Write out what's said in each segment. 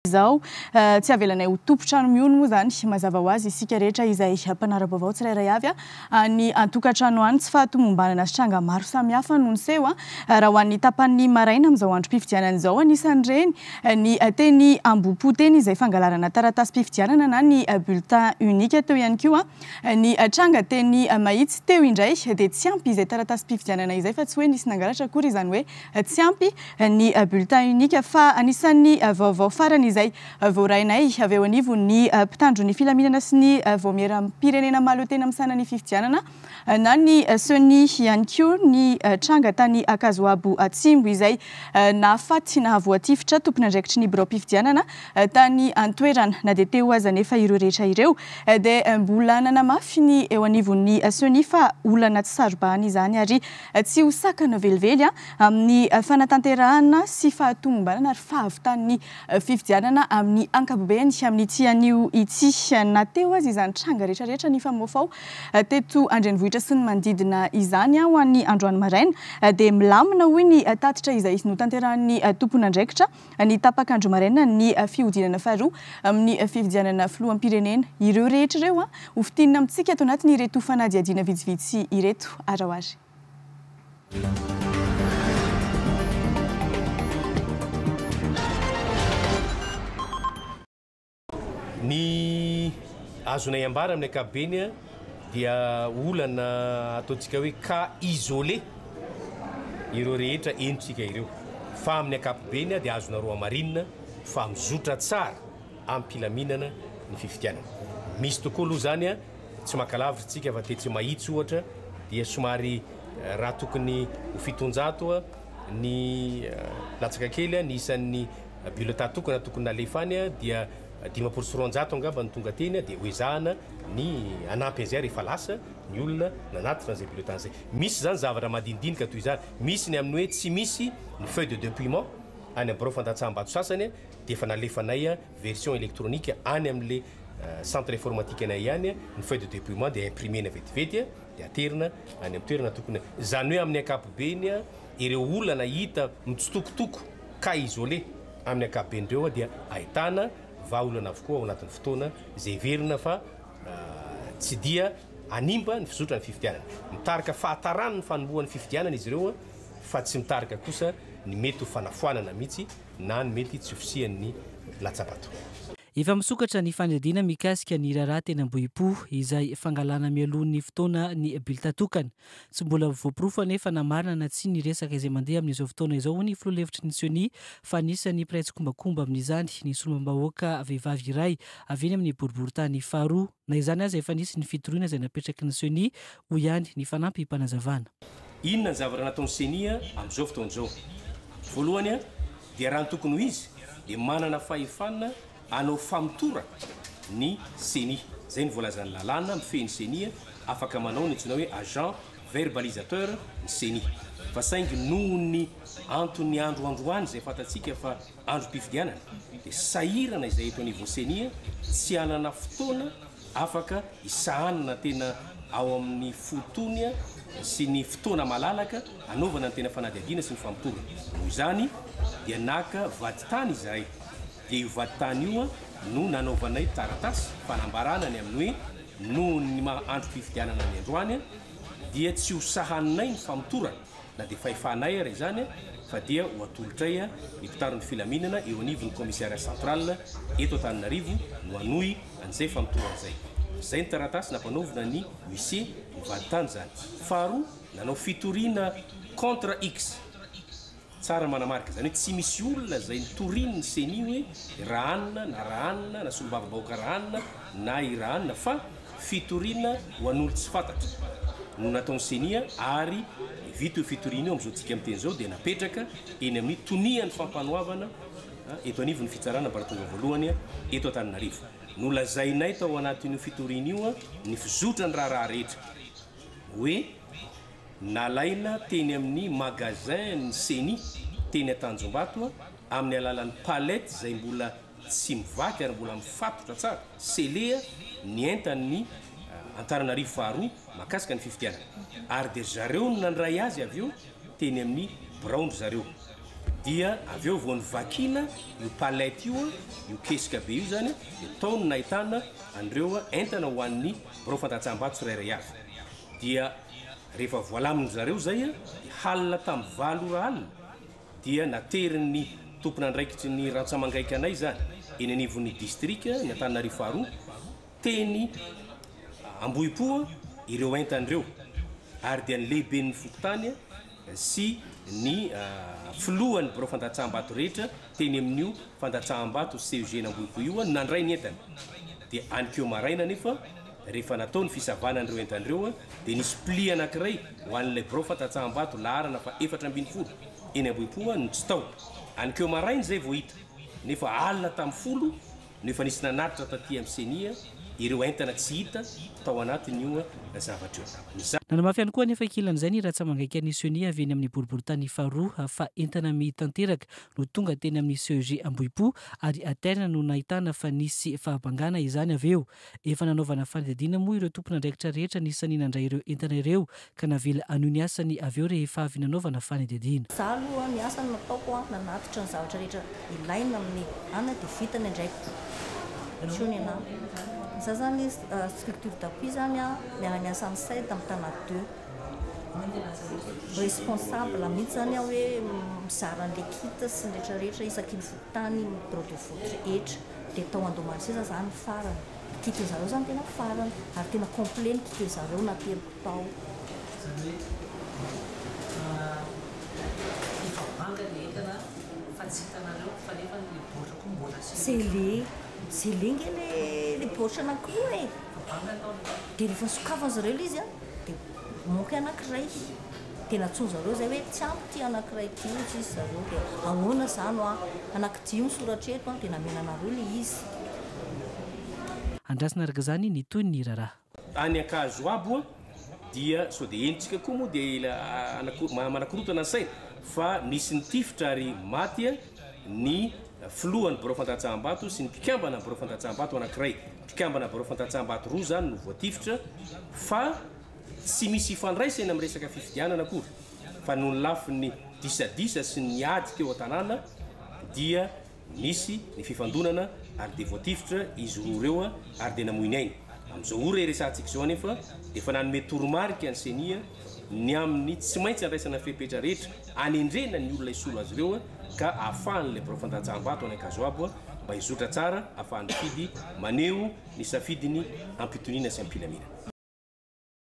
Zao tsy avelanay ho tompotrano miono moa zany mazava ho azy isika rehetra izay mpanara-baovao tsirairay avy ny antokatrano any tsy fahatomombanana sy tranga maro samihafa noho ny seho raha ho an'ny tapan'ny maraina amin'izao andro mpifidianana izao anisan'ireny ny teny ambopo teny izay fangalarana taratasy mpifidianana na ny bulletin unique teo ihany koa ny tranga teny mahitsy teo indray dia tsy ampy izay taratasy mpifidianana izay fa tsy hoe nisy nangalatra akory izany hoe tsy ampy ny bulletin unique fa anisan'ny vaovao farany izay voarainay avy eo anivo ny mpitandro ny filaminana sy ny voamieram-pirenena malo tena amin'ny sanany fifidianana na ny seni ihany koa ny tranga tany Akazoabo Atsimbo izay nahafaty nahavoatifitra tompony andraikitry ny birao mpifidianana tany antoerana na dia teo aza nefa ireo rehetra ireo dia mbola nanamafy ny eo anivon'ny seni fa olana tsy sarobahana izany ary tsy ho sakana velively amin'ny fanatanterahana sy fahatomombanana ary fahavitan'ny fifidianana amin'ny ankapobeny amin'ny tianio ity na teo azy izany tranga rehetrarehetra ny famofao teto andrenivohitra sy ny manodidina izany ho an'ny androany maraina dia milamina hoy ny tatitra izay notanterahan'ny tompony andraikitra ny tapakandro maraina ny fihodinana faharoa amin'ny fifidianana filoham-pirenena ireo rehetra ireo ho fitinina amintsika ato anatin' ireto fanadiadiana vitsivitsy ireto arahoary. Ny azonay ambara amin'ny ankapobeny dia olana ataontsika hoe cas isolé ireo rehetra enitsika ireo fa amin'ny ankapobeny dia azona roa marinina fa mizotra tsara amin'ny mpilaminana ny fifidianana. Misy tokoa aloha zany tsy makalavitra tsika fa tetsy mahitsy ohatra dia somary raha tokony ho fitonjato ny latsaka kely ny isan'ny bulletin tokony nalefany dia 5% angamba ny tonga teny dia hoezahana ny anampy an'izay rehefa lasa ny olona nanatitra an'izay bulletin zay. Misy zany zavatra madinidinika toy izany, misy ny amin'ny hoe tsy misy ny feuille de dépouillement any amin'ny birao fantatsaham-bato sasany dia efa nalefanay version électronique any amin'le centre informatique anay ihany ny feuille de dépouillement dia imprimena vetivety dia aterina any amin'ny toerana tokony. Zany hoe amin'ny ankapobeny ireo olana hita mitsitokotoko cas isolé amin'ny ankapobeny ireo dia ahitana vaolana avokoa ao anatin'ny fotoana izay verina fa tsy dia animba ny fizotra ny fifidianana. Mitarika fahatarana ny fanombohan'ny fifidianana izy ireo fa tsy mitarika kosa ny mety ho fanafoanana mihitsy na ny mety tsy ofisian'ny latsabato. Efa misokatra ny fanadina mikasika ny raharaha tena Ambohipo izay fangalana mialohan'ny fotoana ny bulletin tokana. Tsy mbola voaporofo anefa namarina na tsy ny resaka izay mandeha amin'izao fotoana izao ny filoha-hevitry ny seni fa anisany piraitsy kombakomba amin'izany ny solombahoaka vehivavy iray avy eny amin'ny boriboritany faharoa na izany aza efa nisy ny fitoriana izay napetraky ny seni ho ihany ny fanampy mpanazavana. Inona ny zavatra nataon'ny seni amin'izao fotoana izao? Voalohany dia raha ny tokony ho izy dia manana fahefana anao famotora ny seni zay ny voalazan'ny lalàna mifehy seni afaka manao ny antsoina hoe agent verbalisateur ny seni fa saingy noho ny antony androandroany zay fantatsika fa andro mpifidianana dia sahirana izay eto anivon'ny seni tsy hanana fotoana afaka isahanana tena ao amin'ny fotony sy ny fotoana malalaka anaovana ny tena fanadiadiana sy ny famotorana. Noho izany dia naka vaditany izahay dia io vaditany io no nanaovanay taratasy fanambarana ny amin'ny hoe noho ny andro mpifidianana ny androany dia tsy ho sahaninay ny famotorana na dia fahefanay ary izany fa dia ho atolotray ny mpitaron'ny filaminana eo anivon'ny commissaire central eto Antananarivo no hanohy an'izay famotorana izay. Zay ny taratasy nampanaovina ny huissier ny vaditany zany. Faharoa nanao fitoriana contre X tsara manamarika zany hoe tsy misy olona zay nitoriny ny seni hoe rahanina na solombavam-bahoaka rahanina na irahanina fa fitoriana ho an'olo tsy fantatra no nataon'ny seni ary vita io fitoriana io amin'izao tsika amin'ny teny zao dia napetraka eny amin'ny tonian'ny fampanoavana eto anivon'ny fitsarana mbaratonga voalohany eto Antananarivo. No lazainay tao anatin'io fitoriana io ny fizotra ny raha rehetra hoe nalaina teny amin'ny magasin ny seni teny Tanjombato amin'ny alalan'ny palette zay mbola tsy mivaky ary mbola mifatotra tsara selea ny entan'ny Antananarivo faharoa makasika ny fifidianana ary dia zareo no nandray azy avy eo teny amin'ny braondro zareo dia avy eo voany vakina io palette io io kesika be io zany dia taony nahitana andreo entana ho an'ny birao fantatsaham-bato tsirairay avy dia rehefa voalaminy zareo zay dia halina tamin'ny 7 ora alina dia naterin'ny tompona andraikitry ny rantsamangaiky anay zany eny anivon'ny distrika ny Antananarivo faharoa teny Ambohipo ireo entandreo ary dia ny lehiben'ny fokotany sy ny filohan'ny birao fantatsaham-bato rehetra teny amin'io fantatsaham-bato CEG Ambohipo io nandray ny entana dia anykeo maraina nefa rehefa nataony fisavanan'ireo entandreo dia nisy pli anankiray ho an'ilay birao fantatsaham-bato laharana fa 470 eny Ambohipo no tsy tao anykeo maraina zay vao hita nefa alina tamin'ny folo nefa nisy nanatitra taty amin'ny senia ireo entana tsy hita tao anatin'io zavatra io nanamafy ihany koa nefa kilan'izay ny ratsamangaiky an'ny Sonia avy eny amin'ny boriboritany faharoa fa entana mitanteraka no tonga teny amin'ny CEG Ambohipo ary aterna no nahitana fa nisy fahabangana izany avy eo efa nanaovana fanadihadiana moa ireo tompona andraikitra rehetra nisany nandray ireo entana ireo ka navela anohy ny asany avy eo rehefa avy nanaovana fanadihadiana. Za aloha ny asany nataoko nanatitra ny zavatra rehetra ilaina amin'ny ana dia vita ny andraikitra Sonia na za zany structure d'appui zany miara-miasa amin'ny say tamin'ny tana 2 responsable mihitsy zany hoe mizara ny lekita sy ny rehetrarehetra isaky ny fototany bureau de vote rehetra dia tao andomanoseza zany farany kity zareo zany tena farany ary tena complet ny kity zareo nateriko tao c'est lingue les boatra anankiroa e dia rehefa sokafany zareo ilay izy dia moky anankiray dia natsony zareo zay hoe tsy ampy ty anankiray ty tsisy zareo dia ahoana zany anankidimy misoratreto dia namenanareo ilay izy andrasina araka zany ny toy ny raraha any ankazo abo dia so dia enitsika koa moa dia manakorotana saina fa nisy nitifitra ary maty ny filohan'ny birao fantatsaham-bato sy ny mpikambana birao fantatsaham-bato anankiray mpikambana birao fantatsaham-bato roa zany no voatifitra fa tsy misy ifandraisana amin'ny resaka fifidianana akory fa noho ny lafin'ny disadisa sy ny ady teo an-tanàna dia nisy ny fifandonana ary dia voatifitra izy roa ireo ary dia namoiny ainy amin'izao ora resantsika izao anefa dia efa nanome toromarika ny senia ny amin'ny tsy maintsy andraisana fepetra rehetra anendrena ny olona isolo azy ireo ka ahafahan'ilay birao fantatsaham-bato any ankazo abo mba hizotra tsara ahafahan'ny fidy maneho ny safidiny ampitoniana sy ampilamina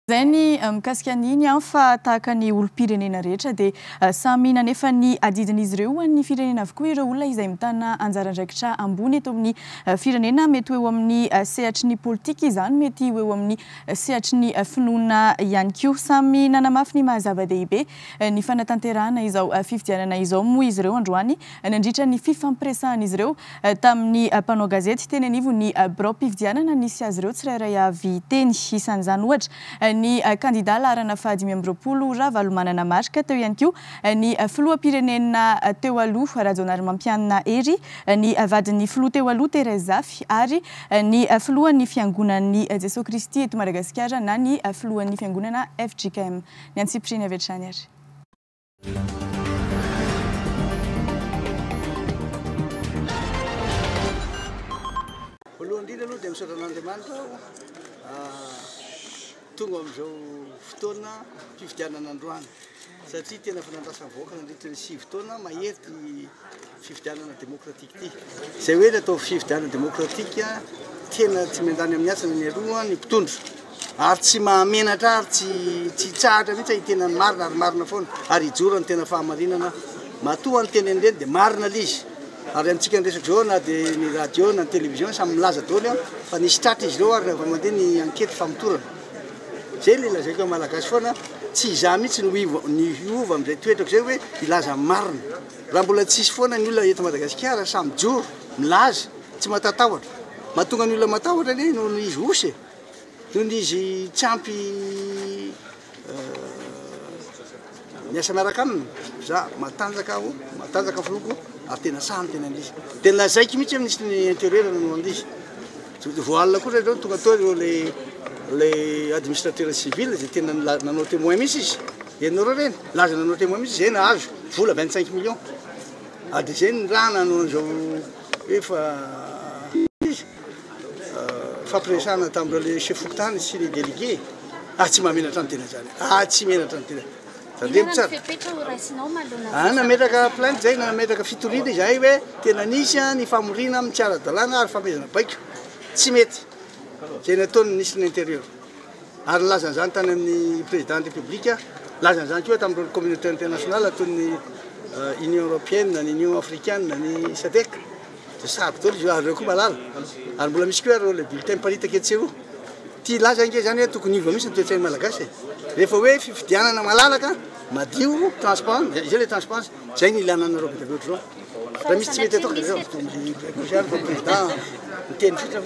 zay ny mikasika an'iny fa tahaka ny olom-pirenena rehetra dia samy nanefa ny adidin'izy ireo ny firenena avokoa ireo olona izay mitana anjara andraikitra ambony eto amin'ny firenena mety eo amin'ny sehatry ny politika izany mety eo amin'ny sehatry ny finoana ihany koa samy nanamafy ny mahazava-dehibe ny fanatanterahana izao fifidianana izao moa izy ireo androany nandritra ny fifampiresahan'izy ireo tamin'ny mpanao gazety teny anivo ny birao mpifidianana nisy azy ireo tsirairay avy teny isan'izany ohatra ny candidat laharana fahadimy amby roapolo Ravalomanana Marika teo ihany koa ny filoham-pirenena teo aloha Rajaonarimampianina Hery ny vadin'ny filoha teo aloha Thérèse Zafy ary ny filohan'ny fiangonan'ny Jesosy Kristy eto Madagasikara na ny filohan'ny fiangonana FJKM ny Antsipitriny avy hatrany ary voalohany indrindra aloha dia misaotra an'Andriamanitra tonga amin'izao fotoana fifidianana androany satria tena fanandrasana vahoaka nandritra ny 6 taona mahety fifidianana démocratique ity izay hoe atao fifidianana démocratique tena tsy mandany amin'ny asana ny aloha ny mpitondra ary tsy mahamenatra ary tsy tsahatra mihitsy ahitena ny marina ary marina foana ary hijoro ny tena fahamarinana matoa ny teny endreny dia marina lizy ary amintsika nresaka zao na dia ny radio na ny télévision samy milaza daholo fa nisy tratra izy ireo ary rehefa mandeha ny ankety famotorana zay le lazaiko malagasy foana tsy iza mihitsy ny ova amin'izay toetrako zay hoe ilaza marina raha mbola tsisy foana ny olona eto Madagasikara samy joro milaza tsy matatahotra mahatonga ny olona matahotra anie noho ny izy osy noho ny izy tsy ampy miasa miaraka aminy za matanjaka filoko ary tena samy tena andizy dia lazaiky mihitsy amin'nisy ny intérieur no andizy voalina koa zao tonga tao ireo le administrateur civil zay tena nanao témoin mihitsy izy enareo reny laza nanao témoin mihitsy zay nahazo vola 25 millions de zay ny raha nanao an'izao efa fampiresana tamindreo le chef fokontany sy le délégué tsy mamenatra ny tena zany tsy menatra ny tena nametraka plainte zay nametraka fitoriana izahay hoe tena nisy ny famorina amin'ny tsy ara-dalàna ary famezana baiko tsy mety zay nataony ministre de l'intérieur ary lazan'izany tany amin'ny président de république lazan'izany koa tamin'ireo communauté internationale toy ny union européenne ny union africaine ny sadec de sary dolo izy ary reo koa malala ary mbola misy koa reo le bulletin miparitaka etseroa ty laza nge zany hoe tokony iva misy ny toetrany malagasy rehefa hoe fifidianana malalaka madio transparence zay le transparence zay ny ilananareo be ohatr'zao raha misy tsy mety atao président miteny fotra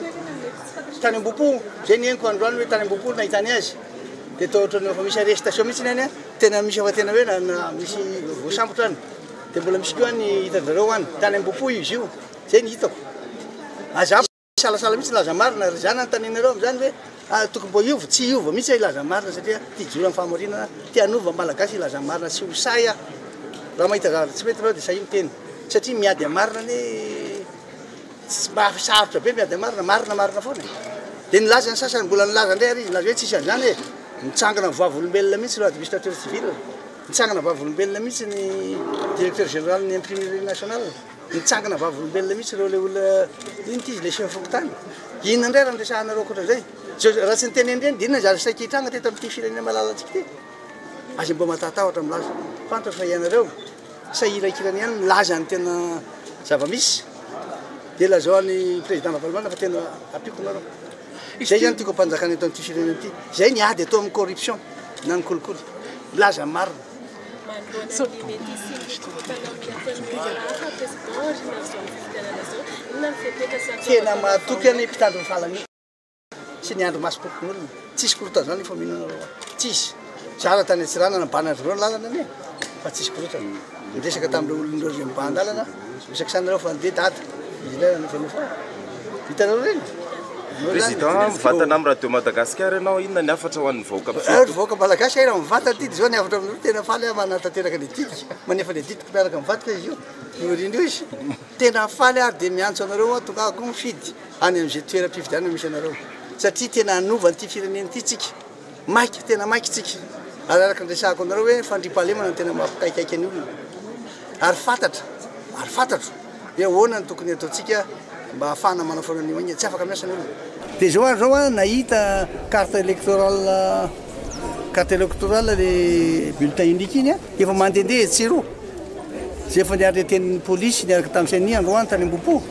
tany am-bopo zay ny eniko androany hoe tany am-bopo nahitany azy de atao ohatrany efa misy arrestation mihitsy any tena misy efa tena hoe na misy voasambotra any de mbola misy koa ny hitanareo any tany am-bopo izy io zay ny hitako aza salasala mihitsy laza marina ry zany antanenareo am'zany hoe tokony mbo iova tsy iova mihitsy ilaza marina satria ty joro amin'ny famorinana ty anova malagasy ilaza marina tsy ho say raha mahita zavatra tsy mety reo de say miteny satria miady amarina ny sarotra be miady marina foana de nilaza ny sasany mbola nilaza ndray ary izy laza hoe tsisy an'izany hoe mitsangana vavolombelona mihitsy reo administrateur civil mitsangana vavolombelona mihitsy ny directeur général ny imprimerie nationale mitsangana vavolombelona mihitsy reo le olona iny ty izy le chef fokontany inona ndray raha ndresahanareo koatran'izay raha tsy nyteny endreny dinona zary saikitranga teto amin'ity firenena malalatsika ty azy mbo matatahatra milaza fantatra fa ianareo sahirakirany ihany milaza ny tena zava-misy de lazao ny président Ravalomanana fa tena apiko nareo zay zany tiako ampanjakana eto amin'ity firenena ity zay ny ady atao amin'ny corruption na ny kolikoly milaza marina tena matoky any mpitandro ny falany sy ny andro masy pokon'olona tsisy korota zany fa mihinanareo tsisy zara tany atsirana nabanareo lalana ane fa tsisy korota miresaka tamin'ireo olon'ireo zay miban-dalana resaky sanareo fa nde data izy lay nafenofa hitanareo reny président mivatana amin'ny radio Madagasikara ianao inona ny afatra ho an'ny vahoaka vahoaka malagasy ay raha mivata ty de zao ny afatra amin'ireo tena faly manatanteraka le ditika manefa le ditika miaraka mivatika izy io miorindro izy tena faly ary de miantso anareo tongako mifidy any am'izay toeram-pifidianana misy anareo satria tena anova nyity firenena ty tsika maiky tena maiky tsika ary araka ndresahako anareo hoe fandripahalemana ny tena mampikaikaiky any olona ary fantatro hoe ahoana ny tokony ataotsika mba ahafahana manao fananimagna tsy afaka miasa ny olona de zao ary zao nahita carte électorale le bulletin unique iny efa mandendeha tsiro zay efa niary tenin'ny polisy niaraka tamin'izay androany tany am-bopo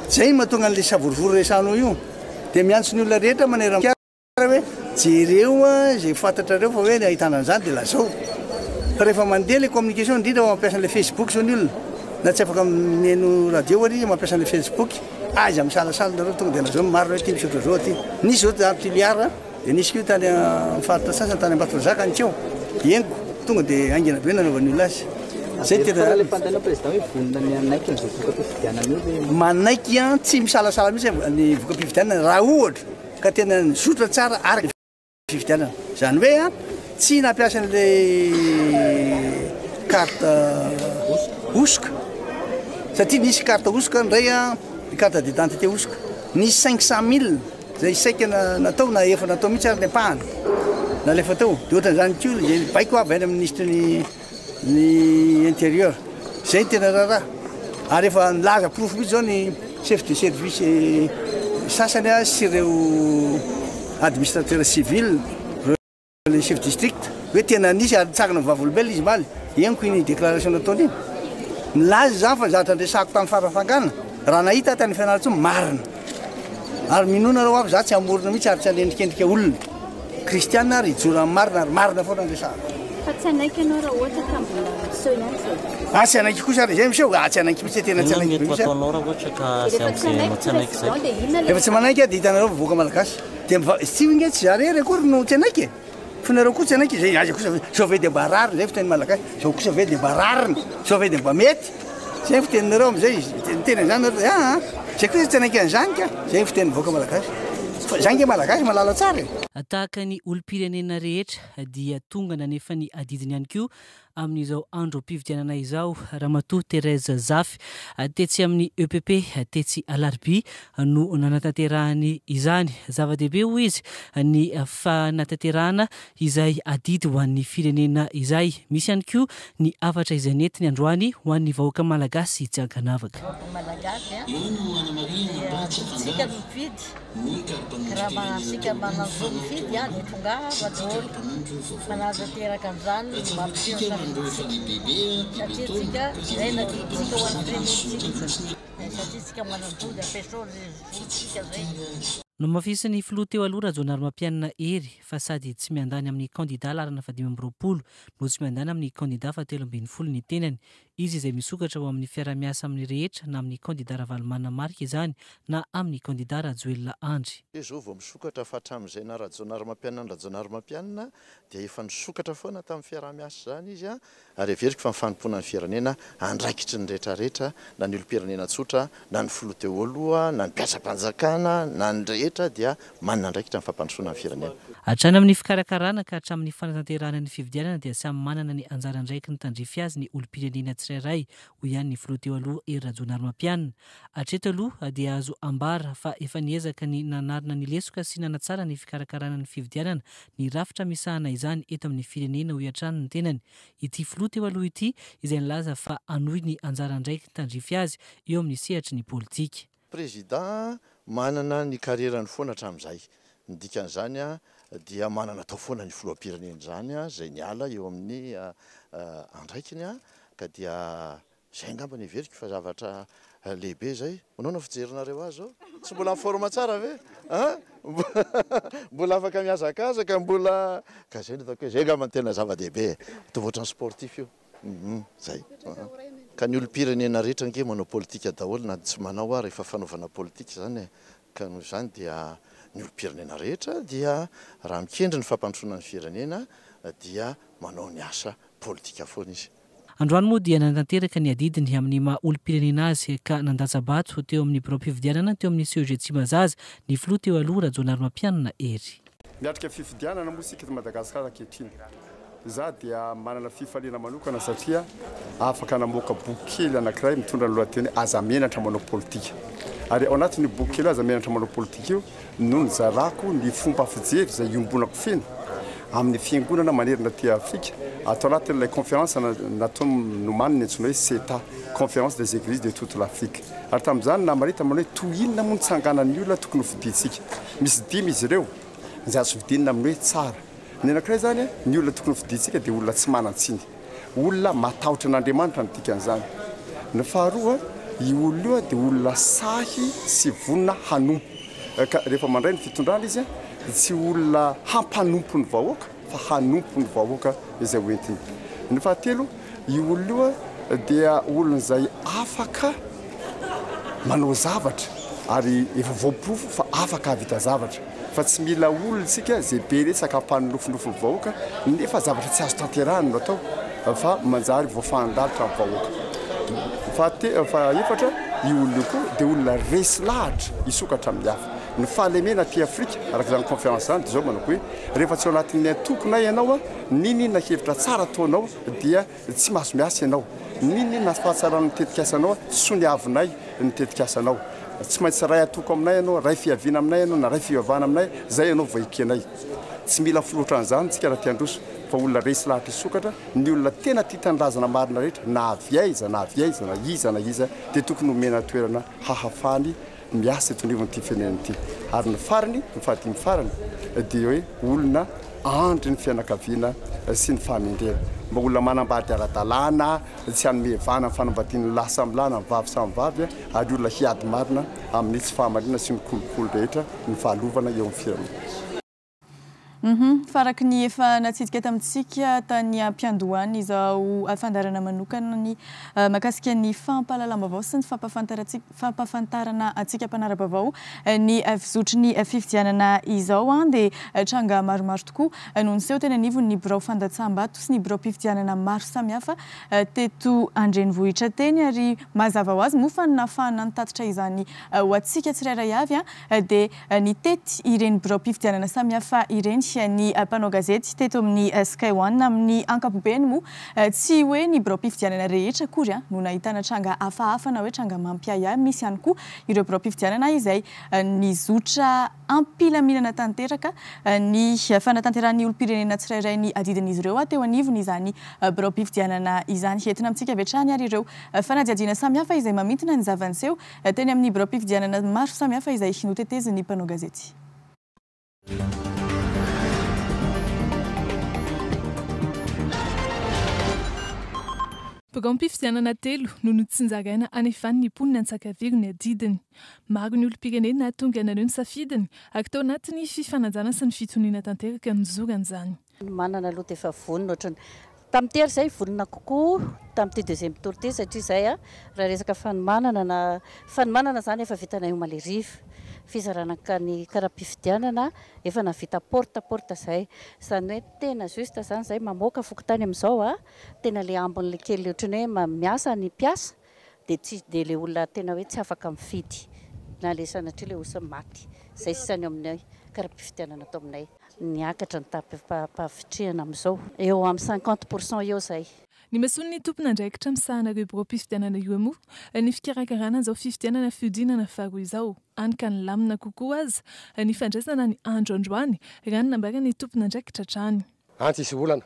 zay mahatonga an'le savorivory resanao io de miantso ny olona rehetra manerana hoe jereo zay fantatrareo fa hoe ahitana an'izany de lazao fa rehefa mandeha le communication indrindra mampiasa an'le Facebook zao ny olona na tsy afaka mihaino radio ary izy mampiasa an'le Facebook azy amin'ny salasala nareo tonga de lazao marina hoe ty misotro zao ty nisy zao tany tiliara de nisy kio tany mifaritra sasany tany Ambatondrazaka ny keo eniko tonga de angina be nanaovan'ny olona azy zay tena manaiky tsy misalasala mihitsy ny voka-pifidianana raha ohatra ka tena nizotra tsara araka fifidianana zany hoe tsy nampiasa an'le carte osoka satria nisy carte osoka ndray carte d'identité osoka nisy 500 000 zay saika natao na efa natao mihitsy ary nepahana nalefa tao de ohatran'izany kio zay baiko avy any amin'ny ministre ny intérieur zay tena raha ary efa nilaza profo mihitsy zao ny chef de service sasany sy ireo administrateur civil le chef district hoe tena nisy ary tsarana vavolombelona izy maly eniko iny déclaration nataony iny milaza zany fa zatra ndresako tamin'ny farafangana raha nahita tany fianarantso marina ary minona reo avy za tsy amorona mihitsy ary tsy anendrikendrika olona kristiana ary ijora marina ary marina foana ndresahako tsy anaiky ianao raha ohatra ka mbola miseho ihany zay tsy anaiky kosa ary zay miseho tsy anaiky mihitsy tena tsy anaiky mihitsy efa tsy manaiky de hitanareo voaka malagasy de tsy inge tsy zarery akory no tsy anaiky fonareo koa tsy anaiky zay azy kosa sauvé de mba rariny zay fiteny malagasy zao kosa ve de mba rariny sauvé de mba mety zay fiteninareo am'izay tena zany zay kosa tsy anaiky an'izany ka zay fiteny voaka malagasy fa zange malagasy malala tsara tahaka ny olom-pirenena rehetra dia tonga nanefa ny adidiny ihany koa amin'izao andro mpividianana izao Ramatoa Thérèse Zafy tetsy amin'ny EPP tetsy Alarby no nanatanterahany izany. Zava-dehibe ho izy ny fanatanterahana izay adidy ho an'ny firenena izay. Misy ihany koa ny afatra izay nentiny androany ho an'ny vahoaka malagasy tsy ankanavaka. Malagasy tsika mifidy raha sika manazao mifidy ny tonga vadôly manatanteraka amin'izany mampiseho satria tsika izay tsika ho an'ny firenentsika satria tsika manambody ampiasaony tsika zay. No mafisy filoha teo aloha Rajaonarimampianina Hery fa sady tsy miandany amin'ny candidat larana 2020 no tsy miandany amin'ny candidat 720 ny tenany. Izy izay misokatra ho amin'ny fiara-miasa amin'ny rehetra na amin'ny candidat Ravalomanana Marika izany na amin'ny candidat Rajoelina Andry. Izao vao misokatra fa hatramin'izay na Rajaonarimampianina dia efa nisokatra foana tamin'ny fiara-miasa zany izy ary everiko fa mifanompoana ny firenena andraikitry ny rehetrarehetra na ny olo-pirenena tsotra na ny filoha teo aloha na ny mpiatram-panjakana na ny rehetra dia manana andraikitra ny fampandrosoana ny firenena. Hatrany amin'ny fikarakarana ka hatramin'ny fanatanterahana ny fividianana dia samy manana ny anjara andraiky ny tandrify azy ny olo-pirenena tsirairay ho ihany ny filoha teo aloha Hery Rajaonarimampianina. Hatreto aloha dia azo ambara fa efa niezaka ny nanarina ny lesoka sy nanatsara ny fikarakarana ny fividianana ny rafitra misahana izany eto amin'ny firenena ho iatrany ny tenany. Ity filoha teo aloha ity izay nilaza fa anohy ny anjara andraiky ny tandrify azy eo amin'ny sehatry ny politika. Président manana ny karierany foana hatramin'izay. Ny dikan'izany dia manana tao foana ny filoham-pirenena zany zay niala eo amin'ny andraikiny ka dia zay ngamba ny everiko fa zavatra lehibe zay. Manao fijerinareo azy zao tsy mbola forma tsara ve mbola afaka miazakazaka mbola ka zay ny ataoko zay ngamba tena zava-dehibe tovotra sportif io zay ka ny olo-pirenena rehetra nge manao politika daholo na tsy manao rehefa fanaovana politika zany ka noho izany dia ny olo-pirenena rehetra dia raha mikendry ny fampandrosoana ny firenena dia manao ny asa politika foana izy. Androany moa dia nantanteraka ny adidiny amin'ny maha olo-pirenena azy ka nandatsabato teo amin'ny biro-pividianana teo amin'ny CEG Tsimazaza ny filoha teo aloha Rajaonarimampianina Hery. Miatrika fividianana moa isika eto Madagasikara ankehitriny. Za dia manana fifaliana manokana satria afaka namoaka boky kely anankiray mitondra ny lohateny aza menatra manao politika. Ary ao anatin'ny boky kely aza menatra manao politika io no nizarako ny fomba fijery izay iombonako feno amin'ny fiangonana manerana ty Afrika atao anatin'ilay conférence natao nomany ny antsoina hoe CETA, conférence des églises de toute l'Afrique. Ary tamin'izany namarita manao hoe toinona moa nitsanganan'ny olona tokony ho vidintsika. Misy dimy izy ireo izay azo vidinina amin'ny hoe tsara. Ny anankiray zany ny olona tokony fidintsika dia olona tsy manan-tsiny, olona matahotra n'Andriamanitra ny dikan'izany. Ny faharoa io olona io dia olona sahy sy vonona hanompo. Rehefa mandray ny fitondrana izy tsy olona hampanompo ny vahoaka fa hanompo ny vahoaka izay hoentiny. Ny fahatelo io olona io dia olona izay afaka manao zavatra ary efa voaporofo fa afaka havita zavatra. Fa tsy mila olona isika zay be resaka hampaninofinofon'ny vahoaka nefa zavatra tsy azo tanterahany no atao fa manjary voafandalitra ny vahoaka. Fa efatra io olona koa dia olona resy lahatra isokatra amin'ny hafa. Ny fahalemena ty Afrika araka izany conférence zany dia zao manao hoe rehefa tsy ao anatin'ny antokonay ianao ninina hevitra tsara ataonao dia tsy mahazo miasa ianao. Ninina fahatsarana nitetika asanao tsy ny avinay nitetika asanao. Tsy maintsy ray atoko aminay ianao, ray fiaviana aminay ianao na ray fivavahana aminay, zay ianao voaikenay. Tsy mila filoatra an'izany tsika raha tiandroso fa olona resy lahatra isokatra, ny olona tena tia tandrazana marina rehetra na aviaiza na iza dia tokony homena toerana hahafany miasa eto anivon'ity firenena ity. Ary ny farany, ny fahadimy farany dia hoe olona andry ny fianakaviana sy ny fahamendrena. Mba olona manambady ara-dalàna, tsy hanome hevana ny fanambadian'ny lahy samy lahy na ny vavy samy vavy ary olona hiady marina amin'ny tsy fahamarina sy ny kolokolo rehetra ny fahalovana eo amin'ny firenena. Faraky ny efa natsidika tamintsika tany ampiandohany izao fandarana manokana ny mahakasika ny fampahalalam-baovao sy ny fampafantarana antsika mpanara-baovao ny fizotry ny fifidianana izao dia tranga maromaro tokoa noho nyseho teny anivony ny birao fandatsam-bato sy ny birao mpifidianana maro samihafa teto andrenivohitra teny ary mazava ho azy moa fa nafahana nitatitra izany ho antsika tsirairay avy dia nitety ireny birao mpifidianana samihafa ireny ny mpanao gazety teto amin'ny Sky One amin'ny ankapobeny moa tsy hoe ny birao mpifidianana rehetra akory no nahitana tranga hafahafa na hoe tranga mampiaya misy ihany koa ireo birao mpifidianana izay nizotra ampilaminana tanteraka ny fanatanterahany olom-pirenena tsirairay ny adidin'izy ireo teo anivony izany birao mpifidianana izany entina amintsika vetrany ary ireo fanadiadiana samihafa izay mamintina ny zavanseho teny amin'ny birao mpifidianana maro samihafa izay noteteziny mpanao gazety. Birao mpifidianana telo no notsinjaraina anefany ny mponina Antsakaviro ny adidiny. Maro ny olom-pirenena tonga naneo ny safidiny ary tao anatiny fifanajana sy ny fitoniana tanteraka ny zoran'izany. Manana aloha dia efa vonona ohatrany tamin'ny tery izay vonona kokoa tamin'ity deuxième tour ity satria izay raha resaka fanomanana izany efa vitanay ho maleriva. Fizarana ny kara-pifidianana efa navita porte izay izany hoe tena juste izany izay mamoaka fokontany amin'izao tena le ambin'le kely ohatrany hoe miasa ny mpiasa dia le olona tena hoe tsy afaka mifidy na le sanatria le osa maty izay sisany aminay kara-pifidianana atao aminay niakatra ny tapavitrihana amin'izao eo amin'ny 50% eo izay. Ny masony ny tompona andraikitra misahana ireo birao mpifidianana io moa ny fikarakarana izao fifidianana fiodinana faharoa izao anika ny lamina kokoa azy ny fandraisana ny andro androany raha ny nambara ny tompona andraikitra trany. Antsy olana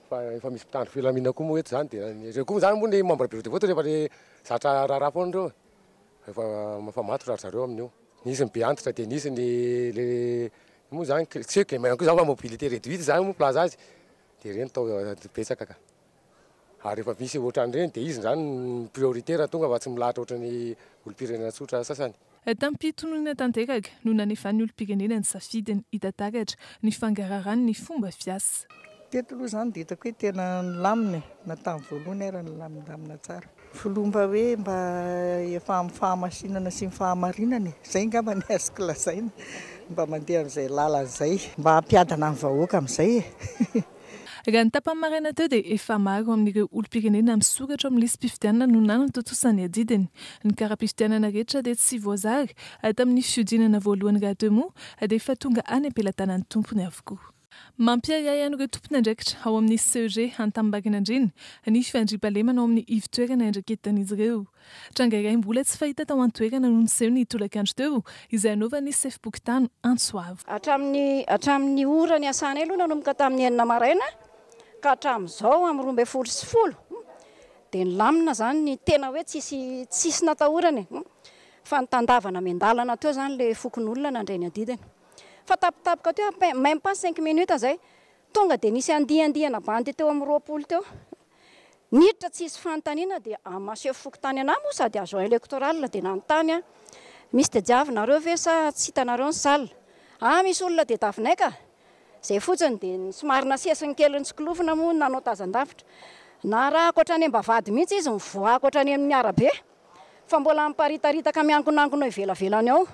fa efa misy mpitandro filaminana koa moa eto izany dia ireo koa izany moa ny membre bureau de vote rehefa le zatra raharaha foana ireo efa mafamato raha zareo amin'io. Nisy ny be antitra dia nisy le moa izany tsy hoe maina koa izany fa mobilité réduite izany moa plaza azy dia ireny tao betsaka ka. Ary efa misy ohatran'ireny dia izy izany prioritaire tonga fa tsy milahatra ohatran'ny olom-pirenena tsotra sasany. Tamin'ny mpitononana tanteraka no nanefan'ny olom-pirenena ny safidiny hitantaratra ny fangarahany ny fomba fiasa. Teto aloha izany dia hitako hoe tena nilamina na tamin'ny voalohany ary nilaminamina tsara. Filomba hoe mba efa amin'ny fahamasinana sy ny fahamarinana izay ngamba ny azoko lazaina mba mandeha amin'izay lalan'izay mba hampiadana amin'ny vahoaka amin'izay. Raha ny tapany maraina teo dia efa maro amin'ireo olom-pirenena misoratra amin'ny lisy mpifidianana no nanatotosany adidiny. Ny kara-pifidianana rehetra dia tsy voazary tamin'ny fiodinana voalohany raha teo moa dia efa tonga any ampelantanan'ny tompony avokoa. Mampiayay an'ireo tompony andraikitra ao amin'ny CEG Antambakinandriny ny fandriam-pahalemana ao amin'ny ivotoerana andraketan'izy ireo. Tranga iray mbola tsy fahita tao an-toerana no niseho ny tolakandro teo izay anaovany sefim-pokotano Antsoavo. Hatramin'ny ora ny asana aloha nanomboka tamin'ny 9 maraina ka hatramin'izao amin'ny 12:10 dia ny lamina izany ny tena hoe tsisy natahorany fa nitandavana miandalana teo izany le fokon'olona nandray ny adidiny. Fa tapitapoka teo même pas 5 minutes zay tonga dia nisy andiandihana bandy teo amin'ny 20 teo. Niditra tsisy fanontaniana dia amaseho fokotany ana moa sady agent électoral dia nanontany misy tadiavinareo ve sa tsy hitanareo ny salle. Misy olona dia tafinay ka. Zay fotsiny dia somary nasesany kely ntsikolofina moa nanao tazan-davitra. Na raha akoatrany mbavady mihitsy izy mivoaka akoatrany amin'ny arabe fa mbola miparitaritaka miankonankono ivelavelany ao.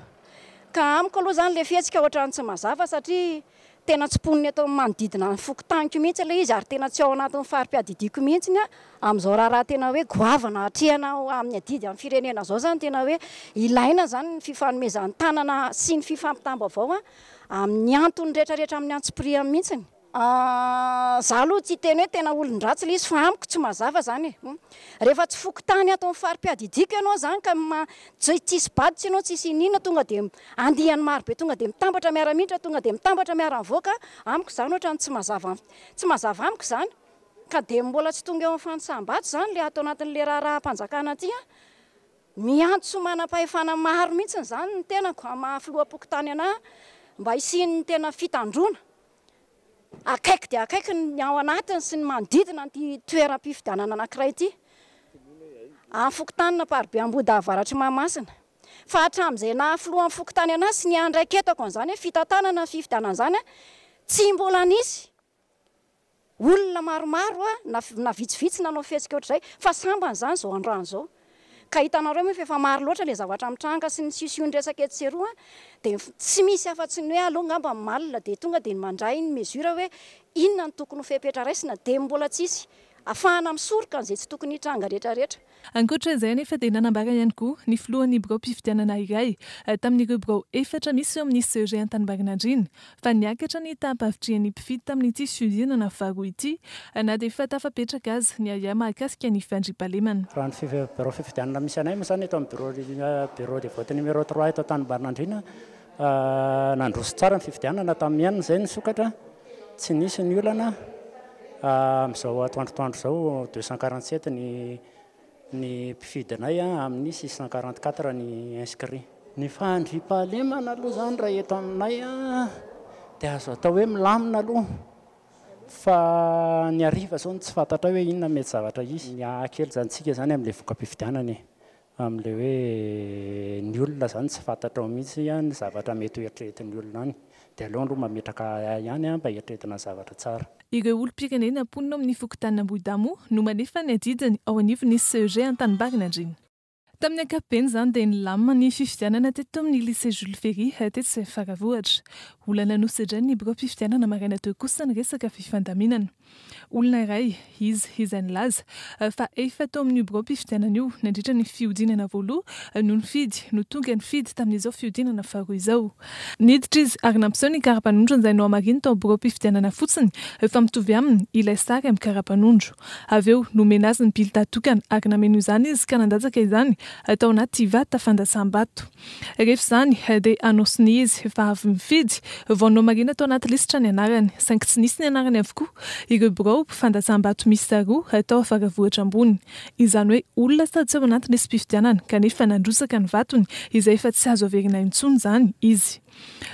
Ka amiko aloha izany le fihetsika ohatrany tsy mazava satria tena tsy poniny atao manodidina ny fokotaniko mihitsy ilay izy ary tena tsy ao anatin'ny farim-piadidiko mihitsy amin'izao raha tena hoe goavana hatrehana amin'ny adidy amin'ny firenena izao izany tena hoe ilaina izany ny fifanomezan'ny tanana sy ny fifampitam-baovao amin'ny antony rehetrarehetra amin'ny antsim-pria mihitsy. Za aloha tsy teny hoe tena olon-dratsy ilay izy fa amiko tsy mazava izany. Rehefa tsy fokotany atao amin'ny farim-piadidiko ianao izany ka tsisy baditsy ianao tsisy inona tonga dia andihany marobe tonga dia mitambatra miara-miditra tonga dia mitambatra miara-mivoaka amiko izany ohatrany tsy mazava amiko izany. Ka dia mbola tsy tonga eo amin'ny fanosam-bato izany le atao anatin'le raharaham-panjakana aty miantso manam-pahefana maro mihitsy izany ny tenako mahafiloha-pokotany anahy mba hisiany tena fitandrona. Akaiky dia akaiky ny ao anatiny sy ny manodidina ny toeram-pifidianana anankiray ity. Fokotany Naparibe Amboda avaratry Mahamasina. Fa hatramin'izay nahafilohan'ny fokotany anazy sy ny andraiketako an'izany hoe fitantanana fifidianana izany tsy mbola nisy olona maromaro na vitsivitsy nanao fihetsika ohatr'izay fa sambany zany zao androany zao ka hitanareo moa fa maro loatra le zavatra mitranga sy ny sision-dresaka etseroa dia tsy misy afa-tsy ny hoe aloha ngamba malina dia tonga dia mandray ny mesura hoe inona ny tokony ho fepetra raisina dia mbola tsisy afahana misoroka n'izay tsy tokony hitranga rehetrarehetra. Ankoatr'izay nefa dia nanambara ihany koa ny filohan'ny birao mpifidianana iray tamin'ireo birao efatra misy eo amin'ny CEG Antaninabarinandriana fa niakatra ny tampavitrian'ny mpifidy tamin'ity fiodinana faharoa ity na dia efa tafapetraka azy ny aia mahakasika ny fandriam-pahalemana. Raha ny birao fifidianana misy anay moa izany eto amin'ny bureau de vote numéro 3 eto Antaninabarinandriana nandroso tsara ny fifidianana tamin'ny anina izay ny sokatra tsy nisy ny olana. Amin'izao atoandrotoandro izao 247 ny mpifidy anay amin'ny 644 ny inscrit. Ny fandriam-pahalemana aloha izany raha eto aminay dia azo atao hoe milamina aloha fa ny ariva izao tsy fantatra hoe inona mety zavatra izy. Ny ahakely zantsika zany amin'ilay voka-pifidianana amin'ilay hoe ny olona zany tsy fantatra ao mihitsy ny zavatra mety ho eritreretin'ny olona any dia aleo aloha mametraka ihany mba eritreretina zavatra tsara. Ireo olom-pirenena amponina amin'ny fokotanin'Ambohidamo no manefa ny adidiny ao anivon'ny CEG Antaninabarinandriana. Tamin'ny ankapobeny izany dia nilamina ny fifidianana teto amin'ny lycée Jules Ferry teto sy Faravohitra. Olana nosedray ny birao mpifidianana maraina teo kosa ny resaka fifandaminana. Olona iray izay nilaza fa efa tao amin'ny birao mpifidianana io nandritra ny fiodinana voaloha no nifidy no tonga nifidy tamin'izao fiodinana faharoa izao. Niditra izy ary nampiseho ny karapanondro izay no amariny tao birao mpifidianana fotsiny fa mitovy aminy ilay sary amin'ny karapanondro. Avy eo nomena azy ny bilita tokana ary nameno izany izy ka nandatsaka izany atao anaty vata fandasam-bato. Rehefa izany dia anosiny izy fa avy mifidy vao nomarina atao anaty lisitra ny anarany saingy tsy nisy ny anarany avokoa ireo birao fandasam-bato misy roa atao Faravohitra ambony. Izany hoe olona sady tsy ao anatin'ny fifidianana kanefa nandrosaka ny vatony izay efa tsy azo averina intsony izany izy.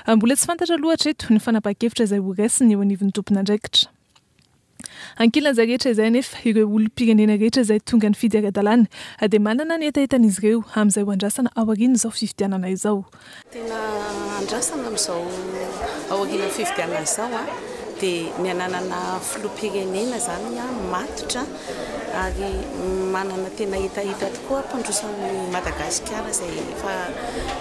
Mbola tsy fantatra loatra eto ny fanapa-kevitra izay ho raisiny eo anivon'ny tompon'andraikitra. Ankilan'izay rehetra izay nefa ireo olom-pirenena rehetra izay tonga ny fidy ara-dalàna dia manana ny etaetan'izy ireo amin'izay ho andrasana ao aoriana izao fifidianana izao. Tena andrasana amin'izao ao aoriana fifidianana izao dia ny ananana filoham-pirenena izany matotra ary manana tena hitahita tokoa mpandrosan'ny Madagasikara izay efa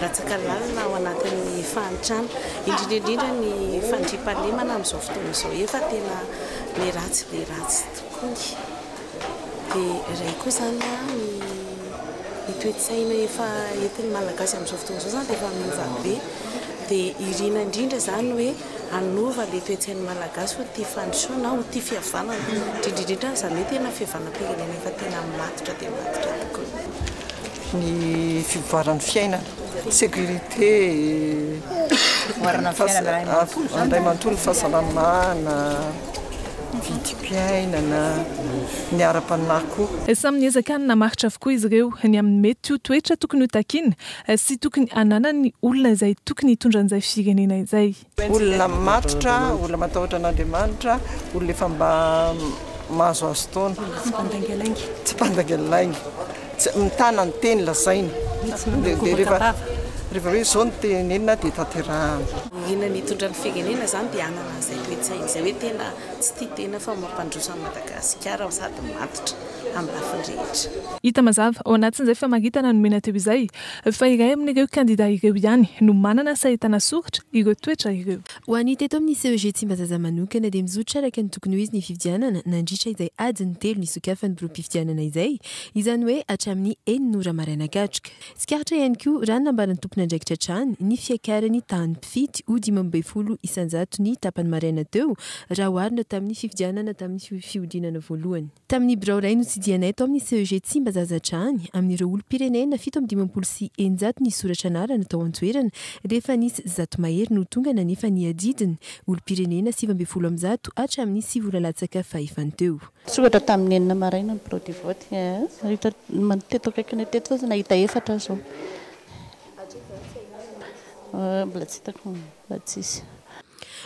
latsaka lalina ao anatin'ny fahantrana indrindraindrindra ny fandriam-pahalemana amin'izao fotoana izao efa tena le ratsy tokoa. Dia iray koa izany ny toe-tsaina efa entin'ny Malagasy amin'izao fotoana izao zany dia efa miova be dia irina indrindra izany hoe anova le toe-tsain'ny Malagasy ho tia fandrosoana ho tia fihavanana indrindrindrindra izany hoe tena fihavanam-pirenena efa tena matotra dia matotra tokoa. Ny fivoaran'ny fiainana, sécurité, andray manontolo fahasalamana, vidim-piainana, ny ara-panahy koa. Samy niezaka ny namaritra avokoa izy ireo ny amin'ny mety ho toetra tokony ho takiana sy tokony ananany olona izay tokony hitondra an'izay firenena izay. Olona matotra, olona matahotra an'Andriamanitra, olona efa mba mahazo azo taona. Tsy mpandangelalaingy. Mitana ny teny lazainy. Rehefa hoe izao ny tenenina dia tanterahana. Ina ny hitondra ny firenena izany dia anana izay toe-tsaina izay hoe tena tsy tia tena fa mampandroso an'i Madagasikara sady matotra amin'ny lafiny rehetra. Hita mazava ao anatin'izay famaritana nomena teo izay fa iray amin'ireo kandida ireo ihany no manana sahitana soritra ireo toetra ireo. Ho an'ny teto amin'ny CEG Tsimbazaza manokana dia mizotra araka ny tokony ho izy ny fifidianana nandritra izay adiny 3 ny sokafan'ny birao-pifidianana izay izany hoe hatramin'ny 9 maraina gatroka. Sikaritra ihany koa raha nambaran'ny tompon'andraikitra trany ny fiakarany tany mpifidy ho 12 isanjato ny tapany maraina teo raha oharina tamin'ny fifidianana tamin'ny fiodinana voalohany. Tamin'ny birao iray notsidianay tao amin'ny CEG Tsimbazaza trany amin'ireo olom-pirenena 720 ny soratra anarana tao an-toerana rehefa nisy zato mahery no tonga nanefa ny adidiny olom-pirenena 720 hatramin'ny 9 latsaka fahefany teo. Soratra tamin'ny 9 maraina ny birao de vote teto akaikiny teto fa nahita efatra zao. Mbola tsy hitako, mbola tsisy.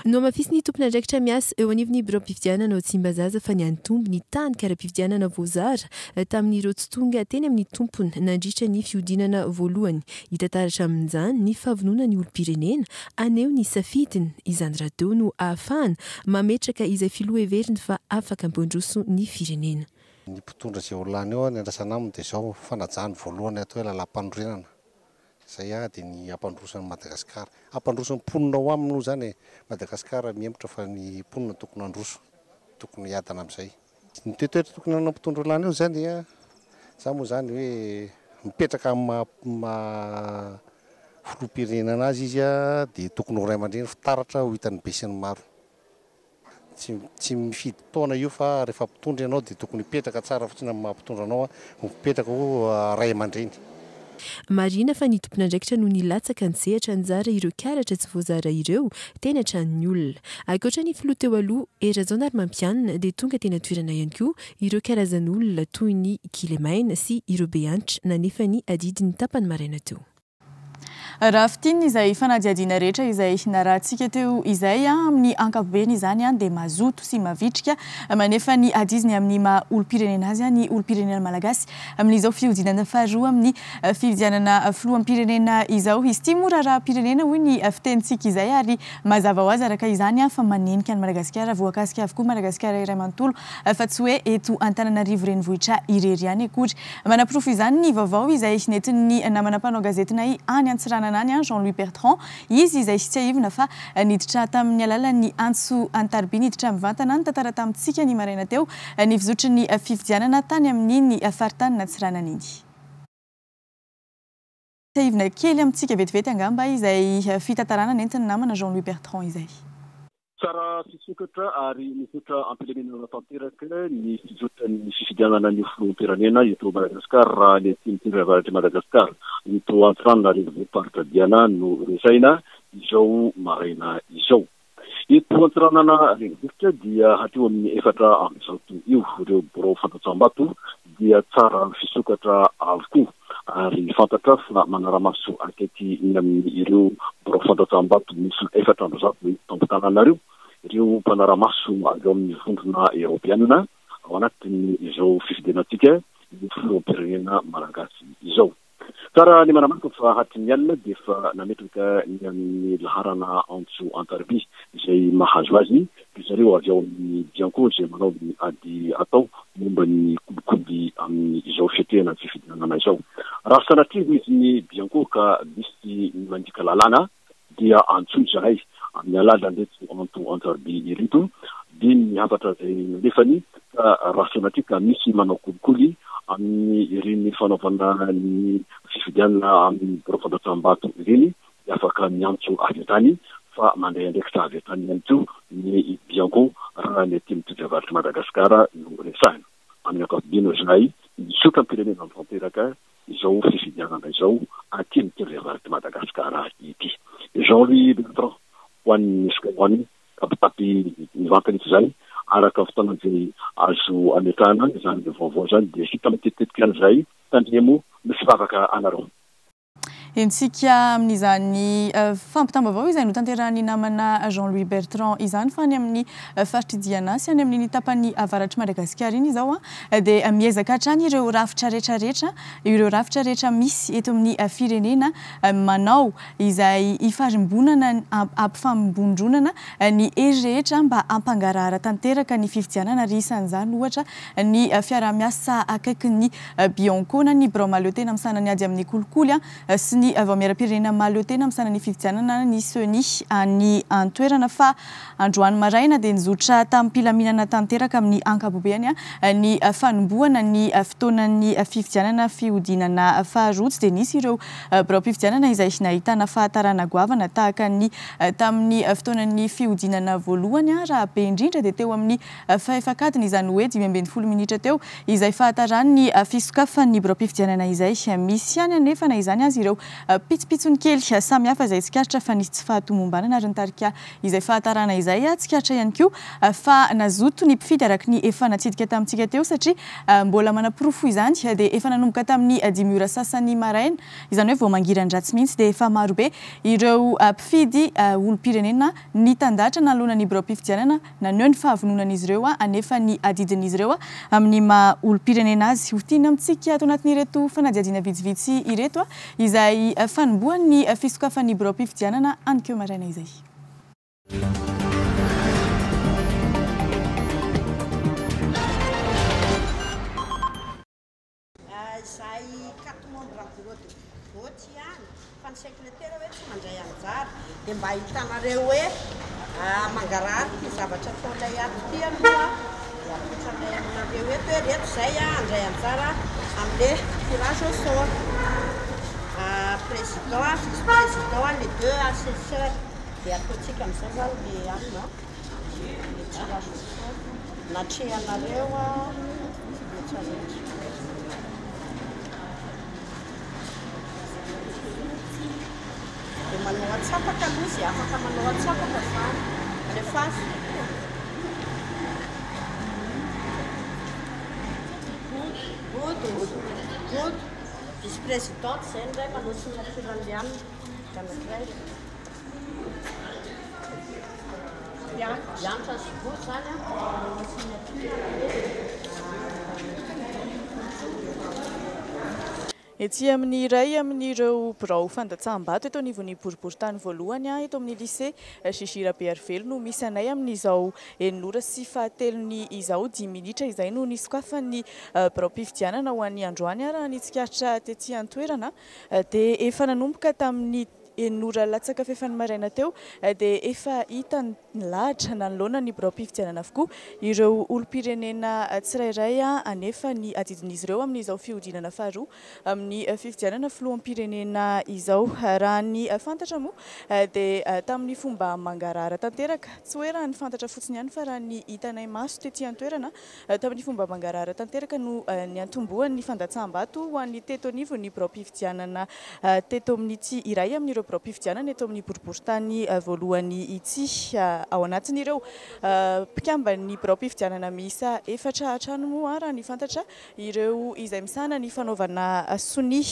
no mafisy ny tompona andraikitra miasa eo anivony biro-pifidianana ao Tsimbazaza fa ny antombo ny tany kara-pifidianana voazara tamin'ireo tsy tonga teny amin'ny tompony nandritra ny fiodinana voalohany hitantaratra amin'izany ny fahavonona ny olom-pirenena aneo ny safidiny izany raha teo no ahafahana mametraka izay filoha heveriny fa afaka ambondroso ny firenena. Ny mpitondra izay olany eo ny andrasana aminy dia izao fanajany voalohany atao hoe lalam-panorenana. Zay dia ny ampandrosan'ny Madagasikara. Ampandrosan'ny mponina ao aminy zany Madagasikara mihemotra fa ny mponina tokony androso, tokony hiadana amin'izay. Ny toetoetra tokony hanao mpitondra olany eo zany dia za moa zany hoe mipetraka amin'ny filoham-pirenena azy izy dia tokony ho ray aman-dreny fitaratra ho hitan'ny be sy ny maro. Tsy mifidy taona io fa rehefa mpitondra ianao dia tokony hipetraka tsara fotsiny amin'ny maha-mpitondra anao mipetraka ho ray aman-dreny. Marina fa ny tompon'andraikitra no nilatsaka ny sehatra anjara ireo karatra tsy voazara ireo teny an-tranon'ny olona. Ankoatra ny filoha teo aloha Erazana ary Mampianina dia tonga teny an-toerana ihany koa ireo karazan'olona toy ny Kilemaina sy ireo Beanitra nanefa ny adidin'ny tapany maraina teo. Raha fitiny izay fanadihadiana rehetra izay narahantsika teo izay amin'ny ankapobeny izany dia mazoto sy mavitrika manefa ny adiziny amin'ny maha olom-pirenena azy ny olom-pirenena malagasy amin'izao fiodinana faharoa amin'ny fifidianana filoham-pirenena izao. Izy ity moa raharaham-pirenena hoy ny fitenitsika izay ary mazava ho azy araka izany fa manenika ny Madagasikara voakasika avokoa Madagasikara iray manontolo fa tsy hoe eto Antananarivo renivohitra irery ihany akory. Manampirofo izany ny vaovao izay nentin'ny namana mpanao gazetinay any Antsiranana Jean-Louis Bertrand izy izay sy tsy aivina fa niditra tamin'ny alalan'ny Antso Antarby niditra mivantana ny tantara tamintsika ny maraina teo ny fizotry ny fifidianana tany amin'ny faritany Antsiranana iny. Aivina kely amintsika vetivety angamba izay fitantarana nentin'ny namana Jean-Louis Bertrand izay. Tsara fisokatra ary misotra ampilaminana tanteraka ny fizotran'ny fifidianana ny filoham-pirenena eto Madagasikara raha ny timitindra avaratry Madagasikara eto Antsiranana renivohitr'i Diana no resaina izao maraina izao. Eto Antsiranana renivohitra dia hatreo amin'ny 4 amby zato io ireo birao fantatsambato dia tsara fisokatra avokoa ary fantatra fa manara-maso akaiky amin'ny ireo birao fantatsambato misy 4 amby zato tampotananareo ireo mpanara-maso avy amin'ny vondrona Eoropeanina ao anatin'ny izao fifidianatsika ny filoham-pirenena malagasy izao. Tsara ny manamarika fa hatrin'ny alina dia fa nametraka ny amin'ny laharana Antso Antarby izay mahazo azy zareo avy ao amin'ny Bianco izay manao ny ady atao momba ny kolokody amin'ny izao fiatrehana fifidianana izao. Raha sanatrivo izy ny Bianco ka misy mandika lalàna dia antsoy zahay amin'ny alalan'reto Antso Antarby ireto dia ny hafatra izay nalefany raha sanatrika misy manao kolikoly amin'ny ireny fanaovana ny fifidianana amin'ny birao fantatsambato ireny afaka miantso avy antany fa mandray andraikitra avy antany ihany koa ny Bianco raha ny aty mitondra avaratry Madagasikara no resahina. Amin'ny ankapobeny zahay misotra ampirenena amin'ny tanteraka izao fifidianana izao aty mitondra avaratry Madagasikara ity. Jean-Louis Bertrand ho an'ny sikahoany kapitapy mivantana ito izany araka fotoana izay azo ametrahana izany vaovao zany dia hita mitetetika an'izay tandremo misy vavaka anareo. Entsika amin'izany fampitambavao izay no tanterahany namana Jean-Louis Bertrand izany fa ny amin'ny faritry Diana sy any amin'ny tapany avaratry Madagasikara iny izao dia miezaka hatrany ireo rafitra rehetra misy eto amin'ny firenena manao izay ifarimbonana ampifambondronana ny hery rehetra mba ampangarahara tanteraka ny fifidianana ary isan'izany ohatra ny fiara-miasa akaiky ny Bianco na ny birao mahaleo-tena amin'ny sanany ady amin'ny kolikoly sy ny avao miara-pirenena mahaleo-tena amin'ny sanany fifidianana ny SONI ny antoerana fa androany maraina dia nizotra tamin'ny mpilaminana tanteraka amin'ny ankapobeny ny fanombohana ny fotoanan'ny fifidianana fiodinana faharoa dia nisy ireo birao fifidianana izay nahitana fahatarana goavana tahaka ny tamin'ny fotoanan'ny fiodinana voalohany raha be indrindra dia teo amin'ny fahefankadiny izany hoe 20 minitra teo izay fahatarany ny fisokafan'ny birao fifidianana izay misy ihany anefa na izany azy ireo pitsopitsony kely samihafa izay tsikaritra fa nisy tsy fahatomombanana ary nitarika izay fahatarana izay tsikaritra ihany koa fa nazoto ny mpifidy araka ny efa natsidika tamintsika teo satria mbola manapirofo izany dia efa nanomboka tamin'ny 10 ora sasany maraina izany hoe vao mangiran-dratsy mihitsy dia efa marobe ireo mpifidy olom-pirenena nitandahatra nalohana ny birao-pifidianana naneho ny fahavononan'izy ireo anefa ny adidin'izy ireo amin'ny maha olom-pirenena azy ho tiana amintsika ato anatin'ireto fanadiadiana vitsivitsy ireto izay fanombohan'ny fisokafan'ny birao-pifidianana an'keo maraina izay. Izay 4 membres bureau de vote ihany fa ny secrétaire hoe tsy mandray anjara dia mba hitanareo hoe mangarary ty zavatra ataonay ato ty aloha dia apotsanay aminareo eto hoe reto izay andray anjara amin'le tirage au sort président vice-président les 2 assesseurs dia ataontsika amin'izao zany le alina le tirage au sort natrehanareo manao atsapaka aloha izy afaka manao atsapaka zany rehefa godo vice-présidente zay ndray manao signature liana anankiray Bianca Sigo zany manao signature ety amin'ny iray amin'ireo birao fandatsaham-bato eto anivon'ny boriboritany voalohany eto amin'ny lycée Chichira Bearvelo no misy anay amin'izao 9:07 izao 10 minitra izay no nisokafan'ny birao-pifidianana ho an'ny androany raha nitsikaritra tetỳ an-toerana dia efa nanomboka tamin'ny 9 latsaka fefany maraina teo dia efa hita nilahatra nanoloana ny birao-pifidianana avokoa ireo olom-pirenena tsirairay anefa ny adidin'izy ireo amin'izao fihodinana faharoa amin'ny fifidianana filoham-pirenena izao raha ny fantatra moa dia tamin'ny fomba mangarara tanteraka tsy hoe raha ny fantatra fotsiny ihany fa raha ny hitanay maso tetỳ an-toerana tamin'ny fomba mangarara tanteraka no ny antombohan'ny fandatsaham-bato ho an'ny teto anivo ny birao-pifidianana teto amin'ity iray amin'ireo birao-pifidianana eto amin'ny boriboritany voalohany ity ao anatin'ireo mpikambany birao-pifidianana miisa 4 trano moa raha ny fantatra ireo izay misahana ny fanaovana soni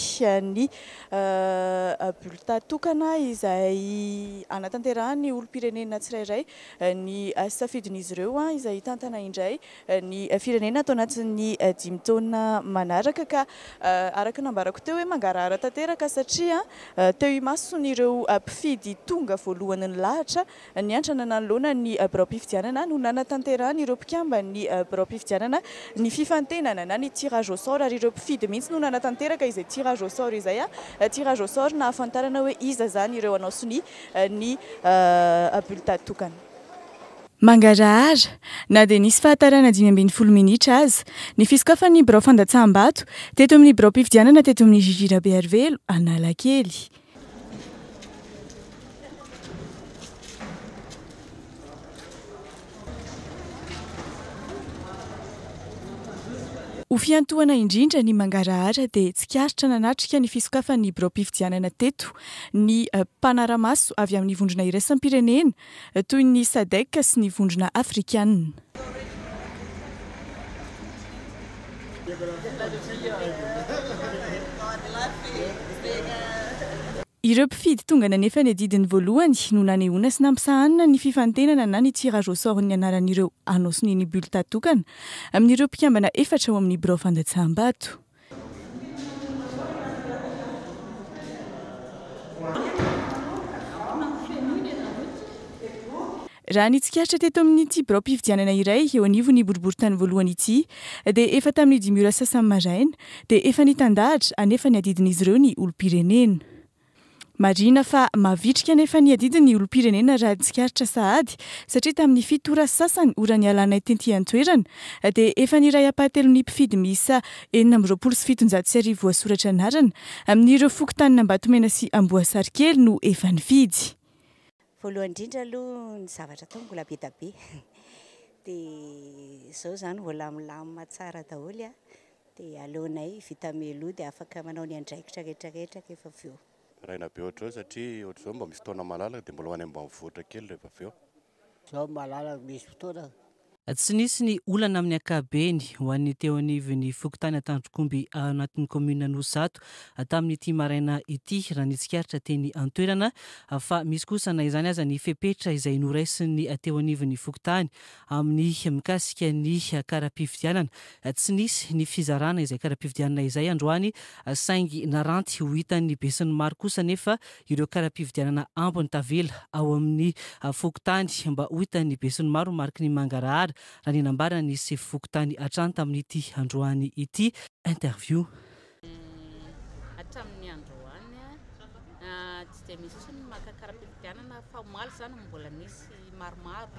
ny bulletin tokana izay anatanterahany olom-pirenena tsirairay ny safidin'izy ireo izay tantana indray ny firenena atao anatin'ny 5 taona manaraka ka araka nambarako teo hoe mangarara tanteraka satria teo imaso ireo mpifidy tonga voalohany ny lahatra ny antrana nanoloana ny birao-pifidianana no nanatanterahany ireo mpikambany birao-pifidianana ny fifantenana na ny tirage au sort ary ireo mpifidy mihitsy no nanatanteraka izay tirage au sort izay tirage au sort na ahafantarana hoe iza zany ireo anao soni ny bulletin tokana. Mangarahara na dia nisy fahatarana 5-20 minitra aza ny fisokafan'ny birao fandatsaham-bato teto amin'ny birao-pifidianana teto amin'ny Chichira Bearvelo Analakely. Ho fiantohana indrindra ny mangarahara dia tsikaritra nanatrika ny fisokafan'ny birao-pifidianana teto ny mpanaramaso avy amin'ny vondrona iraisam-pirenena toy ny SADC sy ny vondrona afrikanina. Ireo mpifidy tonga nanefa ny adidiny voalohany no nanehoana sy nampisahanana ny fifantenana na ny tirage au sort ny anaran'ireo anao soni ny bulletin tokana amin'ireo mpikambana 4 ao amin'ny birao fandatsaham-bato. Raha nitsikaritra teto amin'ity birao-pifidianana iray eo anivon'ny boriboritany voalohany ity dia efa tamin'ny 10 ora sasany maraina dia efa nitandahatra anefa ny adidin'izy ireo ny olom-pirenena. Marina fa mavitrika anefa ny adidin'ny olom-pirenena raha tsikaritra sahady satria tamin'ny 7 ora sasany ora ny alanay tetỳ an-toerana dia efa niray apahatelon'ny mpifidy miisa 427 voasoratra anarana amin'ireo fokontany Ambatomena sy Amboasary kely no efa nifidy. Voalohany indrindra aloha ny zavatra atao mbola be da be dia izao zany mbola milamina tsara daholo dia aleonay vita melo dia afaka manao ny andraikitra rehetrarehetra efa avy eo. raina be ohatrao satria ohatr'izao mba misy fotoana malalaka dia mbola ho any ambanivohitra kely rehefa avy eo. Zao malalaka misy fotoana. Tsy nisy ny olana amin'ny ankabeny ho an'ny teo anivon'ny fokontany Antandrokomby anatin'ny komuna Nosato tamin'ity maraina ity raha nitsikaritra teny an-toerana fa misy kosa na izany aza ny fepetra izay noraisin'ny teo anivon'ny fokontany amin'ny mikasika ny kara-pifidianana. Tsy nisy ny fizarana izay kara-pifidianana izay androany saingy naranty ho hitan'ny besin'ny maro kosa nefa ireo kara-pifidianana ambony tavela ao amin'ny fokontany mba ho hitan'ny besin'ny maro mariky ny mangarahara raha ny nambara ny se fokontany hatrany tamin'ity androany ity interview. Hatramin'ny androany tsy dia misy ny makakara-pifidianana fa omaly zany mbola nisy maromaro.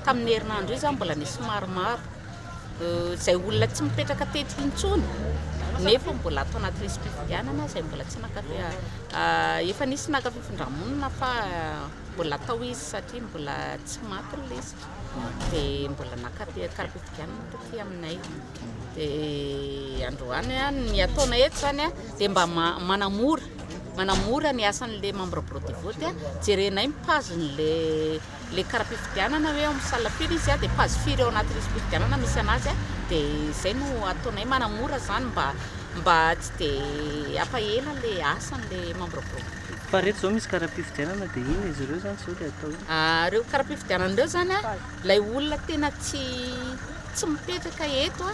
Tamin'ny herinandro io zany mbola nisy maromaro. Izay olona tsy mipetraka teto intsony nefa mbola atao anaty resam-pifidianana izay mbola tsy efa nisy nakafifindra-monina fa mbola atao izy satria mbola tsy maty ny lesitra. Dia mbola nakara-pifidianana taty aminay. Dia androany ny ataona eto zany dia mba manamora ny asan'le membre bureau de vote jerenay mipazony le kara-pifidianana hoe amin'ny salafily izy dia pazifiry ao anaty resam-pifidianana misy anazy dia izay no ataonay manamora zany mba tsy dia ampahela le asan'le membre bureau. Fa reto zao misy kara-pifidianana dia ino izy ireo zany sao dia atao? Reo kara-pifidianana ireo zany lay olona tena tsy mipetraka eto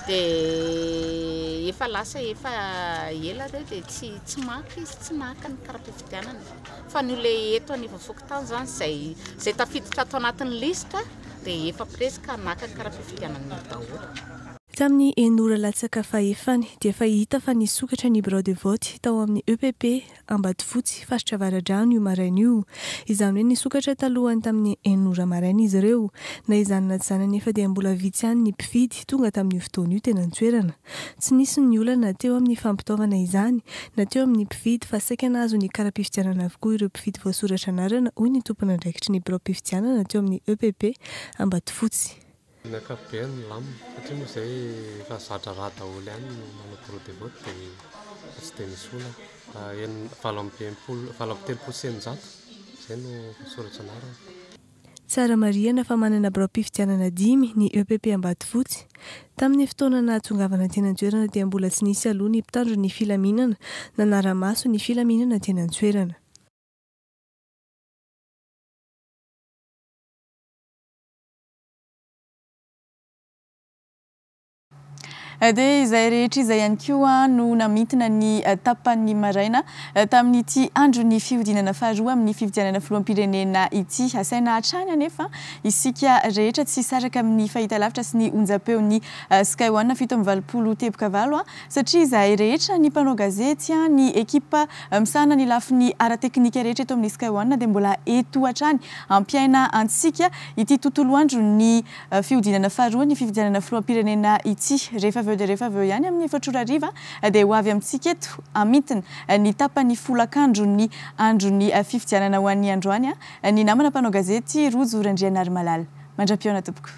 dia efa lasa efa ela reo dia tsy maka izy tsy naka ny kara-pifidianana. Fa ny le eto anivon'ny fokontany zany izay tafiditra atao anatin'ny lista dia efa presque naka ny kara-pifidianana daholo. Tamin'ny enora latsaka fahefany dia efa hita fa nisokatra ny bureau de vote tao amin'ny EPP Ambatofotsy faritra Avaradrano io maraina io. Izany hoe nisokatra talohany tamin'ny enora maraina izy ireo. Na izany na tsy izany nefa dia mbola vitsy ihany ny mpifidy tonga tamin'io fotoana io tena nitoerana. Tsy nisy ny olana teo amin'ny fampitaovana izany na teo amin'ny mpifidy fa saika nahazo ny kara-pifidianana avokoa ireo mpifidy voasoratra anarana hoy ny tompona andraikitry ny bureau-pifidianana teo amin'ny EPP Ambatofotsy. Ny ankapobeny lamina satria moa izay efa zatra raha daholo ihany manao bureau de vote dia tsy dia misy olana 7 senjato izay no soratra anarana. Tsara marihana fa manana bureau-pifidianana 5 ny EPP Ambatofotsy. Tamin'ny fotoana nahatongavana teny an-toerana dia mbola tsy nisy aloha ny mpitandro ny filaminana na naramaso ny filaminana teny an-toerana. Dia izay rehetra izay ihany koa no namitina ny tapan'ny maraina tamin'ity andro ny fihodinana faharoa amin'ny fifidianana filoham-pirenena ity. Asaina hatrany anefa isika rehetra tsy saraka amin'ny fahitalavitra sy ny onjam-peon'ny Sky One fito amby 20 teboka valo satria izay rehetra ny mpanao gazety ny ekipa misahana ny lafin'ny ara-teknika rehetra eto amin'ny Sky One dia mbola eto hatrany ampiaina antsika ity tontolo andro ny fihodinana faharoa ny fifidianana filoham-pirenena ity. Rehefa avy eo ihany amin'ny 4 ariva dia ho avy amintsika eto amitina ny tapany folakandro ny andro ny fifidianana ho an'ny androany ny namana mpanao gazety Rojo Randrianary Malala. Mandra-piona tompoko.